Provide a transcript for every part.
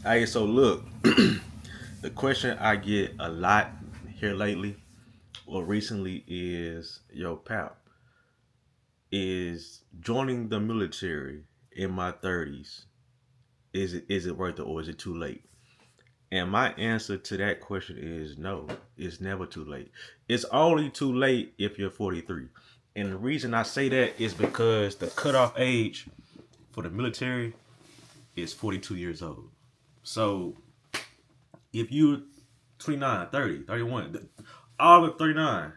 Hey, so look, the question I get a lot here lately or recently is, yo, pal, is joining the military in my 30s, is it worth it or is it too late? And my answer to that question is no, it's never too late. It's only too late if you're 43. And the reason I say that is because the cutoff age for the military is 42 years old. So if you're 29, 30, 31, all the 39,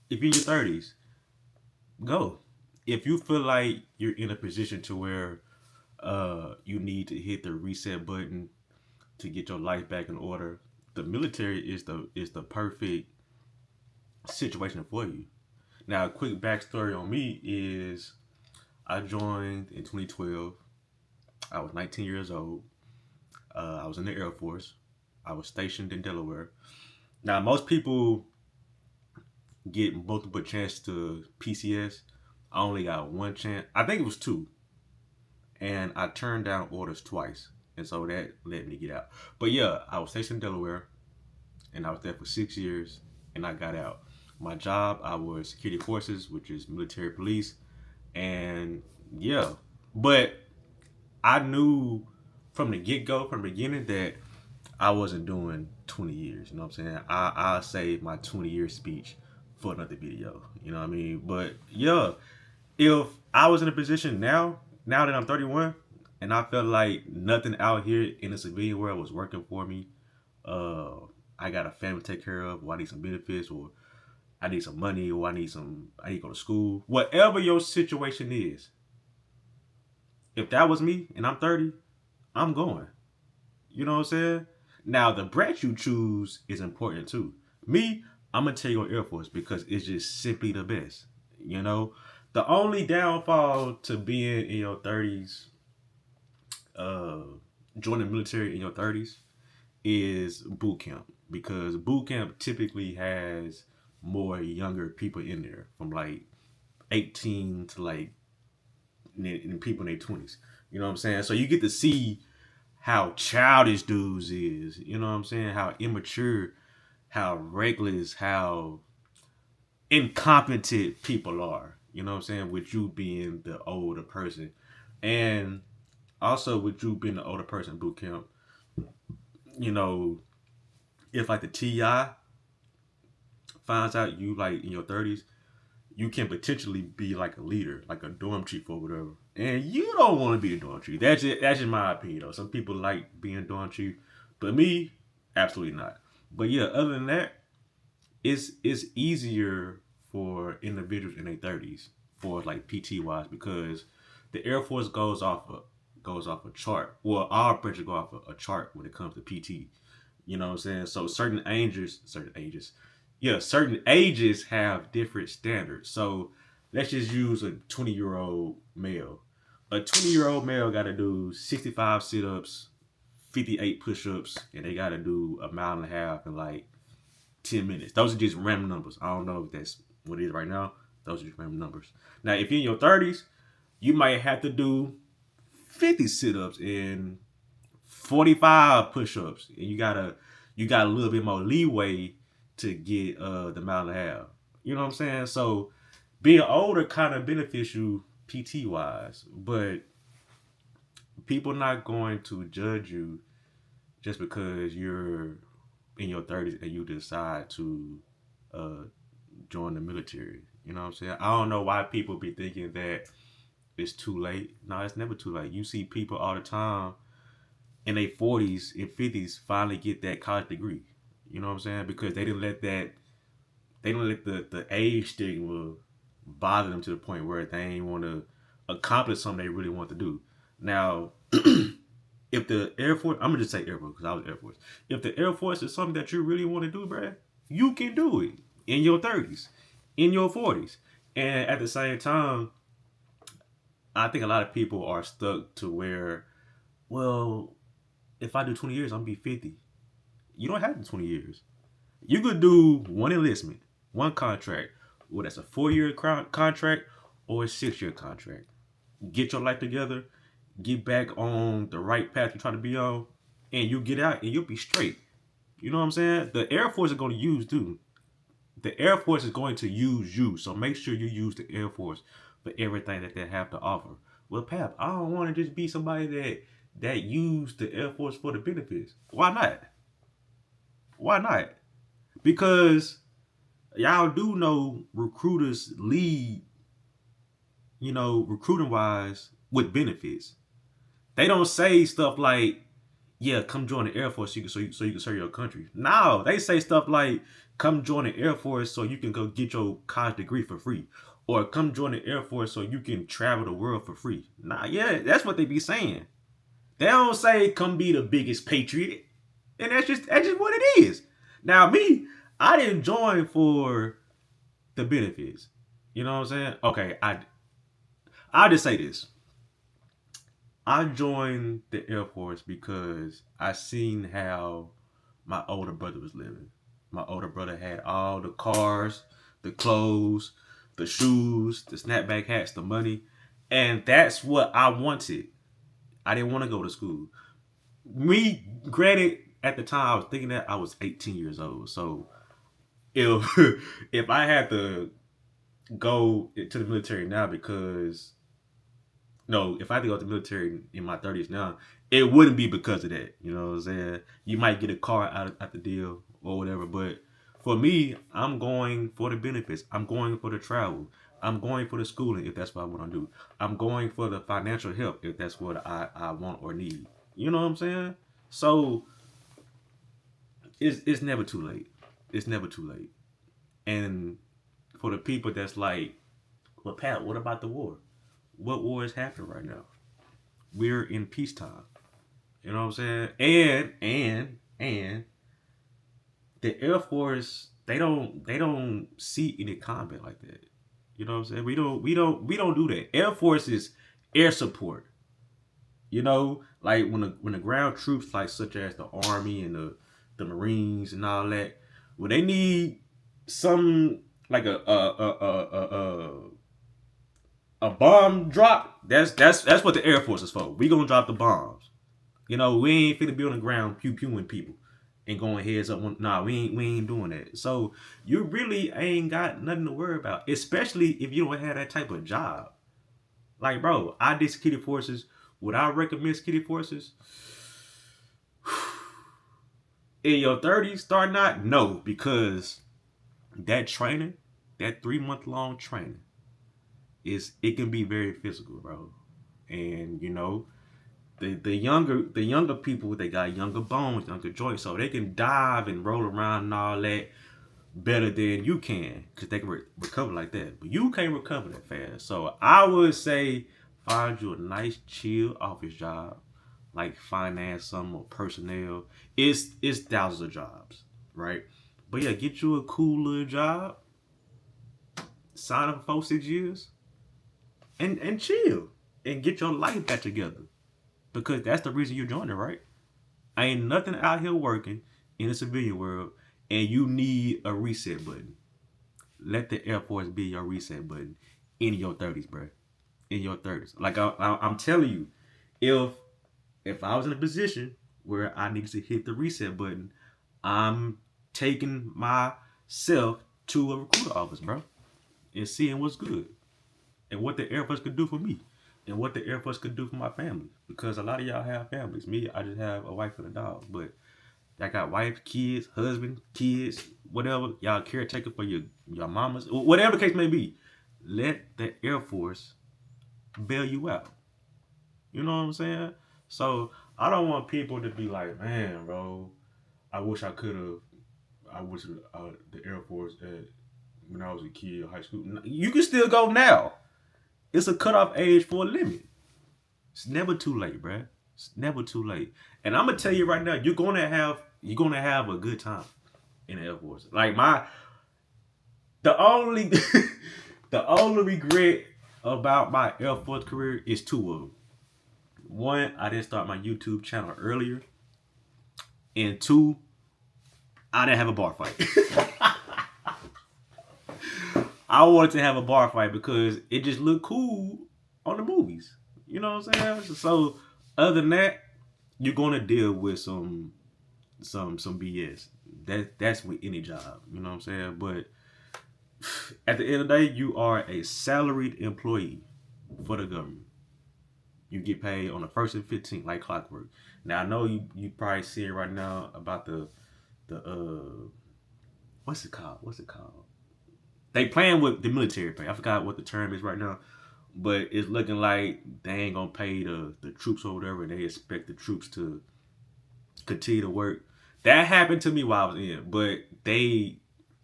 if you're in your 30s, go. If you feel like you're in a position to where you need to hit the reset button to get your life back in order, the military is the perfect situation for you. Now, a quick backstory on me is I joined in 2012. I was 19 years old. I was in the Air Force. I was stationed in Delaware. Now, most people get multiple chances to PCS. I only got one chance. I think it was two, and I turned down orders twice, and so that let me get out. But yeah, I was stationed in Delaware, and I was there for 6 years, and I got out. My job, I was security forces, which is military police, and yeah, but I knew from the get go, from the beginning, that I wasn't doing 20 years. You know what I'm saying? I'll save my 20-year speech for another video. You know what I mean? But yeah, if I was in a position now that I'm 31, and I felt like nothing out here in the civilian world was working for me, uh, I got a family to take care of, or I need some benefits, or I need some money, or I need to go to school. Whatever your situation is, if that was me and I'm 30, I'm going. You know what I'm saying? Now the branch you choose is important too. Me, I'm gonna tell you on Air Force because it's just simply the best. You know, the only downfall to being in your 30s, uh, joining the military in your 30s, is boot camp because boot camp typically has more younger people in there from like 18 to like people in their 20s. You know what I'm saying? So you get to see how childish dudes is. You know what I'm saying? How immature, how reckless, how incompetent people are. You know what I'm saying? With you being the older person. And also with you being the older person in boot camp, you know, if like the TI finds out you like in your 30s, you can potentially be like a leader, like a dorm chief or whatever. And you don't want to be a dorm chief. That's just my opinion though. Some people like being dorm chief, but me, absolutely not. But yeah, other than that, it's easier for individuals in their 30s for like PT wise because the Air Force goes off a chart. Well, our branches go off a chart when it comes to PT. You know what I'm saying? So certain ages have different standards. So let's just use a 20-year-old male. A 20-year-old male got to do 65 sit-ups, 58 push-ups, and they got to do a mile and a half in like 10 minutes. Those are just random numbers. I don't know if that's what it is right now. Those are just random numbers. Now, if you're in your 30s, you might have to do 50 sit-ups and 45 push-ups, and you got a little bit more leeway to get the mile and a half. You know what I'm saying? So being older kind of benefits you PT wise, but people not going to judge you just because you're in your 30s and you decide to uh, join the military. You know what I'm saying? I don't know why people be thinking that it's too late. No, it's never too late. You see people all the time in their 40s and 50s finally get that college degree. You know what I'm saying? Because they didn't let the age stigma bother them to the point where they ain't want to accomplish something they really want to do. Now, if the Air Force, I'm gonna just say Air Force because I was Air Force. If the Air Force is something that you really want to do, bruh, you can do it in your 30s, in your 40s, and at the same time, I think a lot of people are stuck to where, well, if I do 20 years, I'm gonna be 50. You don't have to 20 years. You could do one enlistment, one contract, whether that's a 4-year contract or a 6-year contract. Get your life together, get back on the right path you're trying to be on. and you get out and you'll be straight. You know what I'm saying? The Air Force is going to use too. The Air Force is going to use you, so make sure you use the Air Force for everything that they have to offer. Well, Pap, I don't want to just be somebody that used the Air Force for the benefits. Why not? Why not? Because y'all do know recruiters lead, recruiting wise with benefits. They don't say stuff like, "Yeah, come join the Air Force so you can serve your country." No, they say stuff like, "Come join the Air Force so you can go get your college degree for free," or "Come join the Air Force so you can travel the world for free." Nah, yeah, that's what they be saying. They don't say, "Come be the biggest patriot," and that's just what it is. Now, me, I didn't join for the benefits. You know what I'm saying? Okay, I'll just say this. I joined the Air Force because I seen how my older brother was living. My older brother had all the cars, the clothes, the shoes, the snapback hats, the money, and that's what I wanted. I didn't want to go to school. Me, granted, at the time I was thinking that I was 18 years old. So if if I had to go to the military now because no, if I had to go to the military in my 30s now, it wouldn't be because of that. You know what I'm saying? You might get a car out the deal or whatever, but for me, I'm going for the benefits. I'm going for the travel. I'm going for the schooling if that's what I want to do. I'm going for the financial help if that's what I want or need. You know what I'm saying? So it's never too late. It's never too late. And for the people that's like, well, Pat, what about the war? What war is happening right now? We're in peacetime. You know what I'm saying? And the Air Force they don't see any combat like that. You know what I'm saying? We don't do that. Air Force is air support. Like when the ground troops like such as the Army and the Marines and all that, when they need some like a bomb drop, that's what the Air Force is for. We gonna drop the bombs. We ain't finna be on the ground pew pewing people and going heads up. Nah, we ain't doing that. So you really ain't got nothing to worry about, especially if you don't have that type of job. Like, bro, I did security forces. Would I recommend security forces in your 30s? Start not no, because that training, that 3 month long training, it can be very physical, bro. And the younger people, they got younger bones, younger joints, so they can dive and roll around and all that better than you can because they can recover like that. But you can't recover that fast. So I would say find you a nice chill office job, like finance, some or personnel. It's thousands of jobs, right? But yeah, get you a cool little job, sign up for 6 years, and chill and get your life back together because that's the reason you're joining, right? Ain't nothing out here working in the civilian world, and you need a reset button. Let the Air Force be your reset button in your 30s, bro. In your 30s. Like I'm telling you, if if I was in a position where I needed to hit the reset button, I'm taking myself to a recruiter office, bro, and seeing what's good and what the Air Force could do for me and what the Air Force could do for my family. Because a lot of y'all have families. Me, I just have a wife and a dog, but I got wife, kids, husband, kids, whatever. Y'all caretaker for your mamas, whatever the case may be. Let the Air Force bail you out. You know what I'm saying? So I don't want people to be like, man, bro, I wish I could have. I wish the Air Force when I was a kid, high school. You can still go now. It's a cutoff age for a limit. It's never too late, bruh. It's never too late. And I'm gonna tell you right now, you're gonna have a good time in the Air Force. Like the only the only regret about my Air Force career is two of them. One, I didn't start my YouTube channel earlier, and two, I didn't have a bar fight. I wanted to have a bar fight because it just looked cool on the movies. You know what I'm saying? So other than that, you're gonna deal with some BS. That's with any job, you know what I'm saying? But at the end of the day, you are a salaried employee for the government. You get paid on the 1st and 15th like clockwork. Now I know you probably see it right now about the what's it called? They playing with the military pay. I forgot what the term is right now, but it's looking like they ain't gonna pay the troops or whatever, and they expect the troops to continue to work. That happened to me while I was in, but they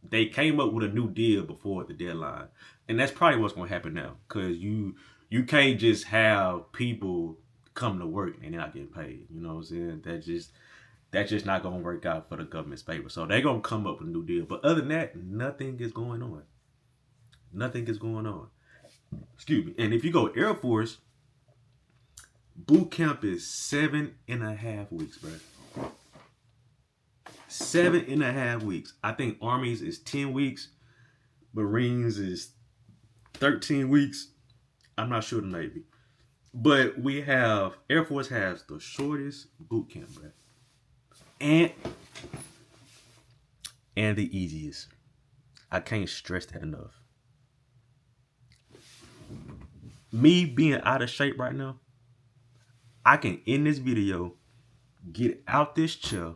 came up with a new deal before the deadline, and that's probably what's gonna happen now. Cause you can't just have people come to work and they're not getting paid. You know what I'm saying? That's just not gonna work out for the government's favor. So they're gonna come up with a new deal. But other than that, nothing is going on. Nothing is going on. Excuse me. And if you go Air Force, boot camp is 7.5 weeks, bro. 7.5 weeks. I think Armies is 10 weeks. Marines is 13 weeks. I'm not sure the Navy. But we have, Air Force has the shortest boot camp, bro. And the easiest. I can't stress that enough. Me being out of shape right now, I can end this video, get out this chair,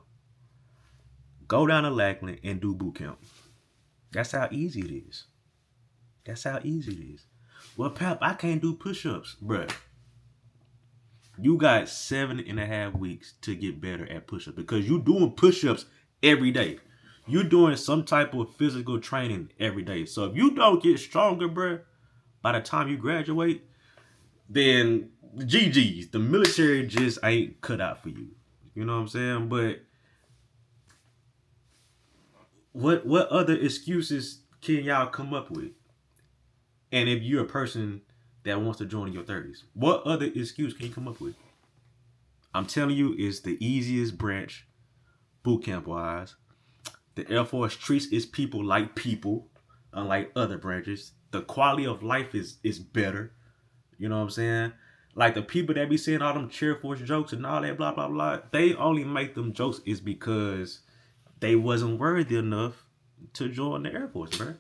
go down to Lackland and do boot camp. That's how easy it is. That's how easy it is. Well, Pap, I can't do push-ups, bruh. You got 7.5 weeks to get better at push-ups because you're doing push-ups every day. You're doing some type of physical training every day. So if you don't get stronger, bruh, by the time you graduate, then GG's. The military just ain't cut out for you. You know what I'm saying? But what other excuses can y'all come up with? And if you're a person that wants to join in your 30s, what other excuse can you come up with? I'm telling you, it's the easiest branch, boot camp wise. The Air Force treats its people like people, unlike other branches. The quality of life is better. You know what I'm saying? Like the people that be saying all them Air Force jokes and all that blah blah blah, they only make them jokes is because they wasn't worthy enough to join the Air Force, bro.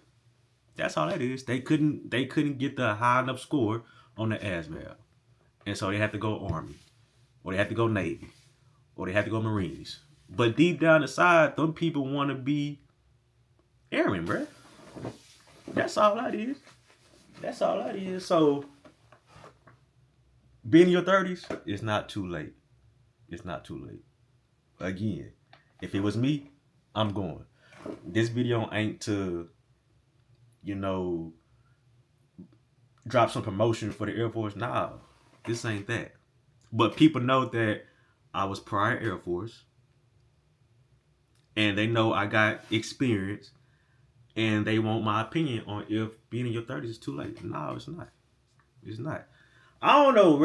That's all that is. They couldn't get the high enough score on the ASVAB. And so they had to go Army. Or they had to go Navy. Or they had to go Marines. But deep down inside, them people want to be airmen, bro. That's all that is. That's all that is. So, being in your 30s, it's not too late. It's not too late. Again, if it was me, I'm going. This video ain't to, drop some promotion for the Air Force. Nah, this ain't that. But people know that I was prior Air Force. And they know I got experience. And they want my opinion on if being in your 30s is too late. No, it's not. It's not. I don't know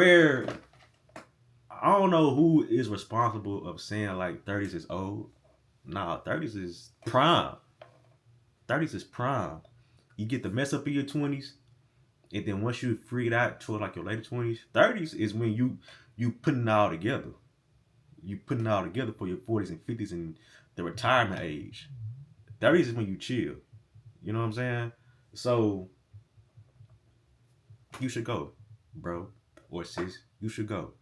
who is responsible of saying like 30s is old. Nah, 30s is prime. 30s is prime. You get the mess up in your 20s, and then once you freed out toward like your later 20s, 30s is when you putting it all together. You putting it all together for your 40s and 50s and the retirement age. 30s is when you chill. You know what I'm saying? So you should go, bro or sis. You should go.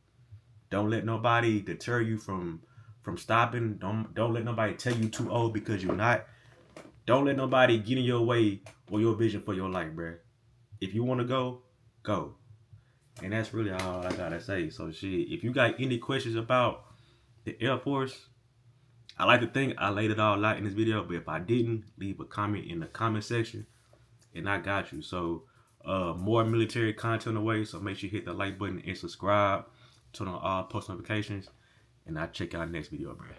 Don't let nobody deter you from stopping. Don't let nobody tell you too old because you're not. Don't let nobody get in your way or your vision for your life, bruh. If you want to go, go. And that's really all I gotta say. So shit, if you got any questions about the Air Force, I like to think I laid it all out in this video, but if I didn't, leave a comment in the comment section and I got you. So more military content away, so make sure you hit the like button and subscribe, turn on all post notifications, and I'll check out next video, bruh.